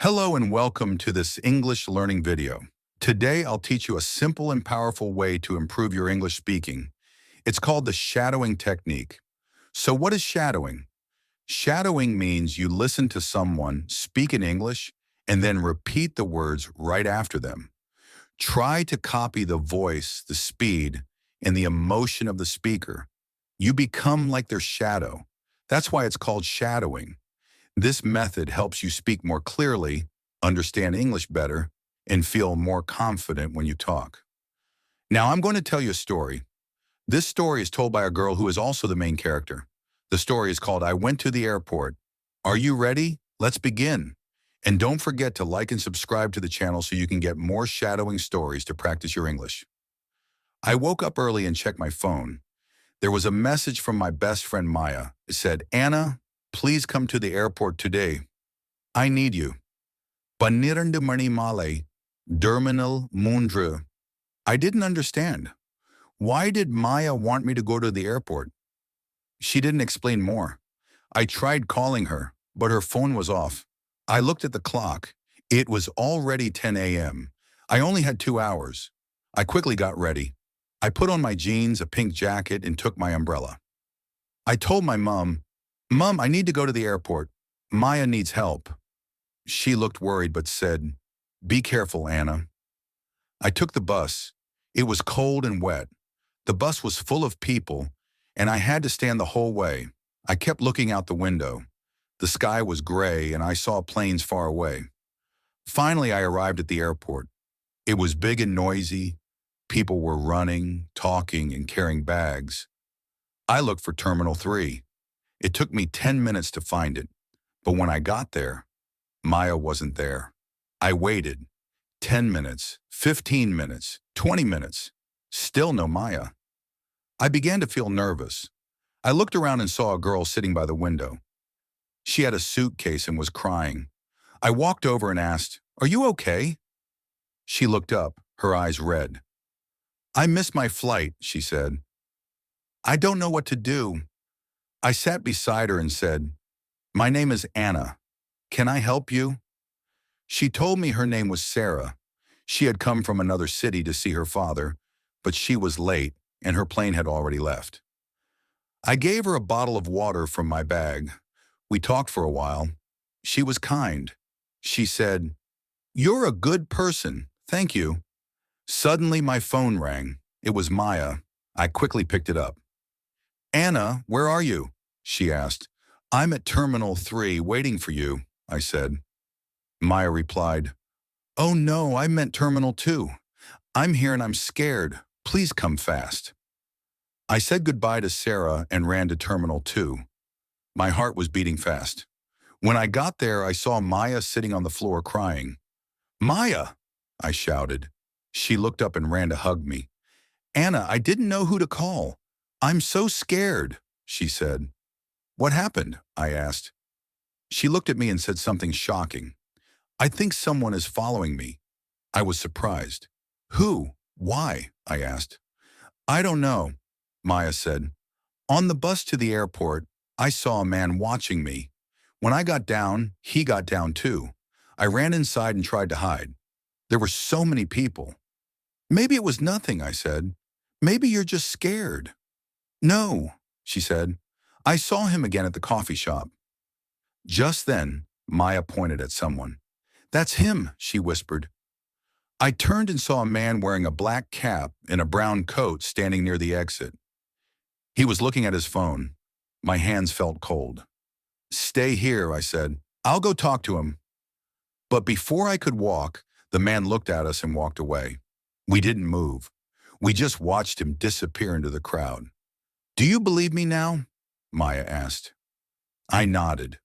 Hello and welcome to this English learning video. Today, I'll teach you a simple and powerful way to improve your English speaking. It's called the shadowing technique. So what is shadowing? Shadowing means you listen to someone speak in English and then repeat the words right after them. Try to copy the voice, the speed, and the emotion of the speaker. You become like their shadow. That's why it's called shadowing. This method helps you speak more clearly, understand English better, and feel more confident when you talk. Now, I'm going to tell you a story. This story is told by a girl who is also the main character. The story is called I Went to the Airport. Are you ready? Let's begin. And don't forget to like and subscribe to the channel so you can get more shadowing stories to practice your English. I woke up early and checked my phone. There was a message from my best friend Maya. It said, Anna, please come to the airport today. I need you. Panirand Mani Male, Terminal Mundra. I didn't understand. Why did Maya want me to go to the airport? She didn't explain more. I tried calling her, but her phone was off. I looked at the clock. It was already 10 a.m. I only had 2 hours. I quickly got ready. I put on my jeans, a pink jacket, and took my umbrella. I told my mom, Mom, I need to go to the airport. Maya needs help. She looked worried but said, Be careful, Anna. I took the bus. It was cold and wet. The bus was full of people, and I had to stand the whole way. I kept looking out the window. The sky was gray, and I saw planes far away. Finally, I arrived at the airport. It was big and noisy. People were running, talking, and carrying bags. I looked for Terminal 3. It took me 10 minutes to find it, but when I got there, Maya wasn't there. I waited 10 minutes, 15 minutes, 20 minutes, still no Maya. I began to feel nervous. I looked around and saw a girl sitting by the window. She had a suitcase and was crying. I walked over and asked, Are you okay? She looked up, her eyes red. I missed my flight, she said. I don't know what to do. I sat beside her and said, My name is Anna. Can I help you? She told me her name was Sarah. She had come from another city to see her father, but she was late and her plane had already left. I gave her a bottle of water from my bag. We talked for a while. She was kind. She said, You're a good person. Thank you. Suddenly my phone rang. It was Maya. I quickly picked it up. Anna, where are you? She asked. I'm at Terminal 3 waiting for you, I said. Maya replied, Oh no, I meant Terminal 2. I'm here and I'm scared. Please come fast. I said goodbye to Sarah and ran to Terminal 2. My heart was beating fast. When I got there, I saw Maya sitting on the floor crying. Maya, I shouted. She looked up and ran to hug me. Anna, I didn't know who to call. I'm so scared, she said. What happened? I asked. She looked at me and said something shocking. I think someone is following me. I was surprised. Who? Why? I asked. I don't know, Maya said. On the bus to the airport, I saw a man watching me. When I got down, he got down too. I ran inside and tried to hide. There were so many people. Maybe it was nothing, I said. Maybe you're just scared. No, she said. I saw him again at the coffee shop. Just then, Maya pointed at someone. That's him, she whispered. I turned and saw a man wearing a black cap and a brown coat standing near the exit. He was looking at his phone. My hands felt cold. Stay here, I said. I'll go talk to him. But before I could walk, the man looked at us and walked away. We didn't move. We just watched him disappear into the crowd. Do you believe me now? Maya asked. I nodded.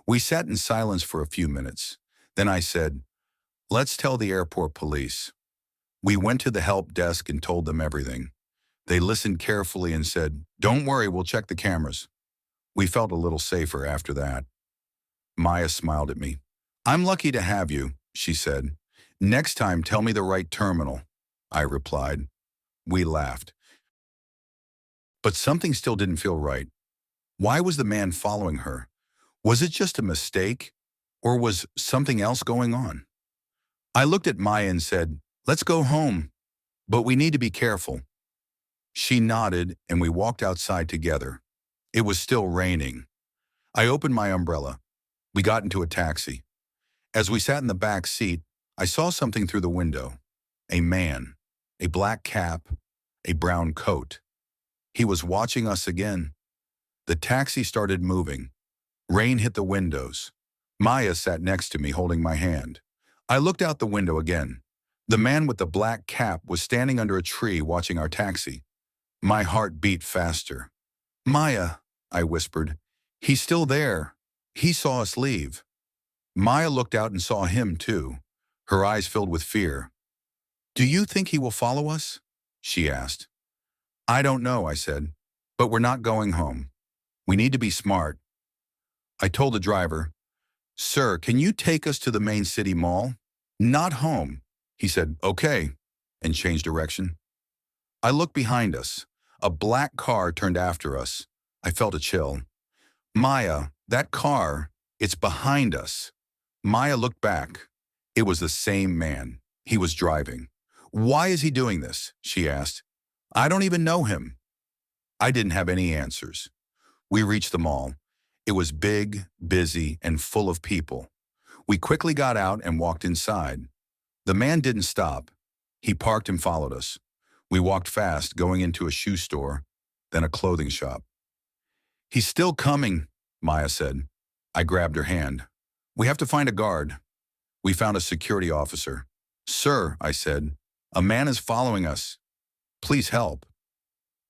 We sat in silence for a few minutes. Then I said, Let's tell the airport police. We went to the help desk and told them everything. They listened carefully and said, Don't worry, we'll check the cameras. We felt a little safer after that. Maya smiled at me. I'm lucky to have you, she said. Next time, tell me the right terminal, I replied. We laughed. But something still didn't feel right. Why was the man following her? Was it just a mistake? Or was something else going on? I looked at Maya and said, "Let's go home, but we need to be careful." She nodded and we walked outside together. It was still raining. I opened my umbrella. We got into a taxi. As we sat in the back seat, I saw something through the window. A man, a black cap, a brown coat. He was watching us again. The taxi started moving. Rain hit the windows. Maya sat next to me holding my hand. I looked out the window again. The man with the black cap was standing under a tree watching our taxi. My heart beat faster. "Maya," I whispered. "He's still there. He saw us leave." Maya looked out and saw him too. Her eyes filled with fear. "Do you think he will follow us?" she asked. "I don't know," I said, "but we're not going home. We need to be smart." I told the driver, "Sir, can you take us to the main city mall?" "Not home." He said, "Okay," and changed direction. I looked behind us. A black car turned after us. I felt a chill. "Maya, that car, it's behind us." Maya looked back. It was the same man. He was driving. "Why is he doing this?" she asked. "I don't even know him." I didn't have any answers. We reached the mall. It was big, busy, and full of people. We quickly got out and walked inside. The man didn't stop. He parked and followed us. We walked fast, going into a shoe store, then a clothing shop. "He's still coming," Maya said. I grabbed her hand. "We have to find a guard." We found a security officer. "Sir," I said, "a man is following us. Please help."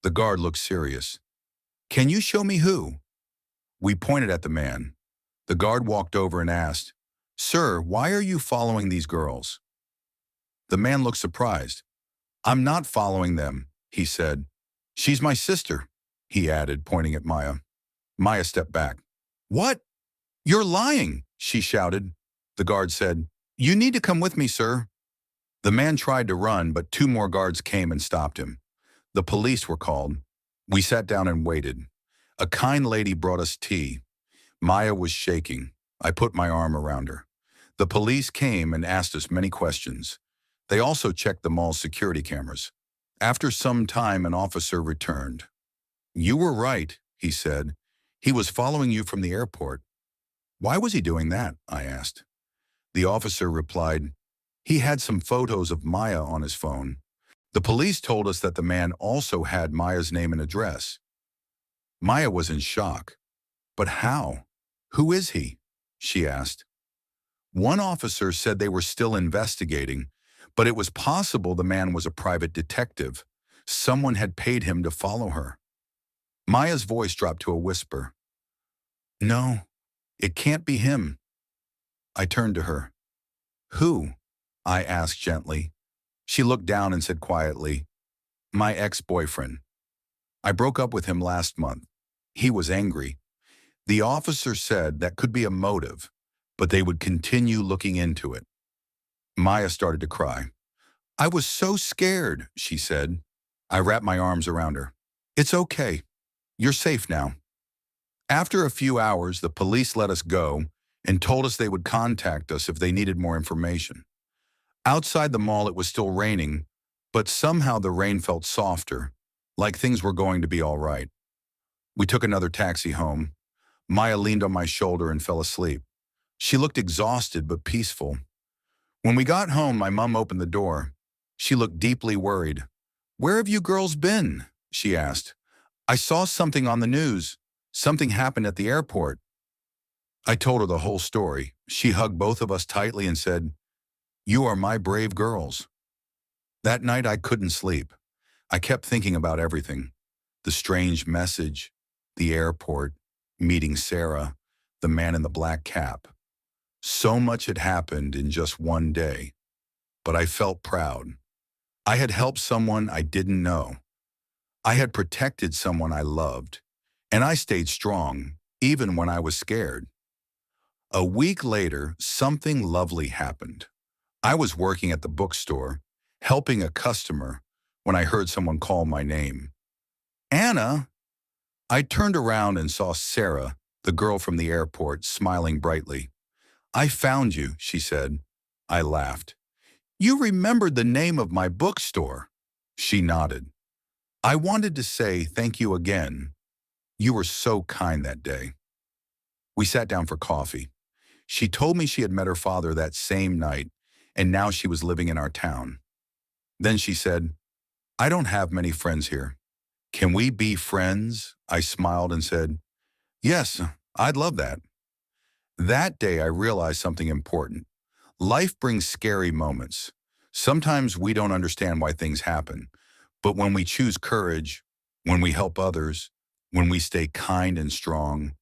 The guard looked serious. "Can you show me who?" We pointed at the man. The guard walked over and asked, "Sir, why are you following these girls?" The man looked surprised. "I'm not following them," he said. "She's my sister," he added, pointing at Maya. Maya stepped back. "What? You're lying," she shouted. The guard said, "You need to come with me, sir." The man tried to run, but 2 more guards came and stopped him. The police were called. We sat down and waited. A kind lady brought us tea. Maya was shaking. I put my arm around her. The police came and asked us many questions. They also checked the mall's security cameras. After some time, an officer returned. "You were right," he said. "He was following you from the airport." "Why was he doing that?" I asked. The officer replied, "He had some photos of Maya on his phone." The police told us that the man also had Maya's name and address. Maya was in shock. "But how? Who is he?" she asked. One officer said they were still investigating, but it was possible the man was a private detective. Someone had paid him to follow her. Maya's voice dropped to a whisper. "No, it can't be him." I turned to her. "Who?" I asked gently. She looked down and said quietly, "My ex-boyfriend. I broke up with him last month. He was angry." The officer said that could be a motive, but they would continue looking into it. Maya started to cry. "I was so scared," she said. I wrapped my arms around her. "It's okay. You're safe now." After a few hours, the police let us go and told us they would contact us if they needed more information. Outside the mall, it was still raining, but somehow the rain felt softer, like things were going to be all right. We took another taxi home. Maya leaned on my shoulder and fell asleep. She looked exhausted but peaceful. When we got home, my mom opened the door. She looked deeply worried. "Where have you girls been?" she asked. "I saw something on the news. Something happened at the airport." I told her the whole story. She hugged both of us tightly and said, "You are my brave girls." That night I couldn't sleep. I kept thinking about everything. The strange message, the airport, meeting Sarah, the man in the black cap. So much had happened in just one day, but I felt proud. I had helped someone I didn't know. I had protected someone I loved, and I stayed strong, even when I was scared. A week later, something lovely happened. I was working at the bookstore, helping a customer, when I heard someone call my name. "Anna!" I turned around and saw Sarah, the girl from the airport, smiling brightly. I found you, she said. I laughed. You remembered the name of my bookstore. She nodded. I wanted to say thank you again. You were so kind that day. We sat down for coffee. She told me she had met her father that same night, and now she was living in our town. Then she said, I don't have many friends here. Can we be friends? I smiled and said, yes, I'd love that. That day I realized something important. Life brings scary moments. Sometimes we don't understand why things happen, but when we choose courage, when we help others, when we stay kind and strong,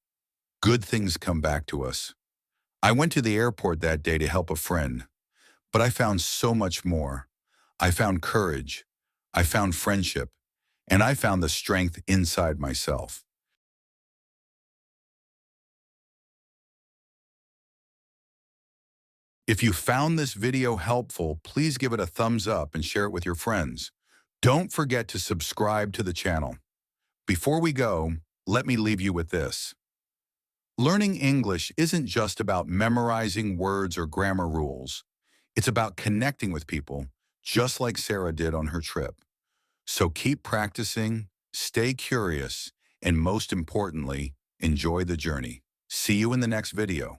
good things come back to us. I went to the airport that day to help a friend, but I found so much more. I found courage, I found friendship, and I found the strength inside myself. If you found this video helpful, please give it a thumbs up and share it with your friends. Don't forget to subscribe to the channel. Before we go, let me leave you with this. Learning English isn't just about memorizing words or grammar rules. It's about connecting with people, just like Sarah did on her trip. So keep practicing, stay curious, and most importantly, enjoy the journey. See you in the next video.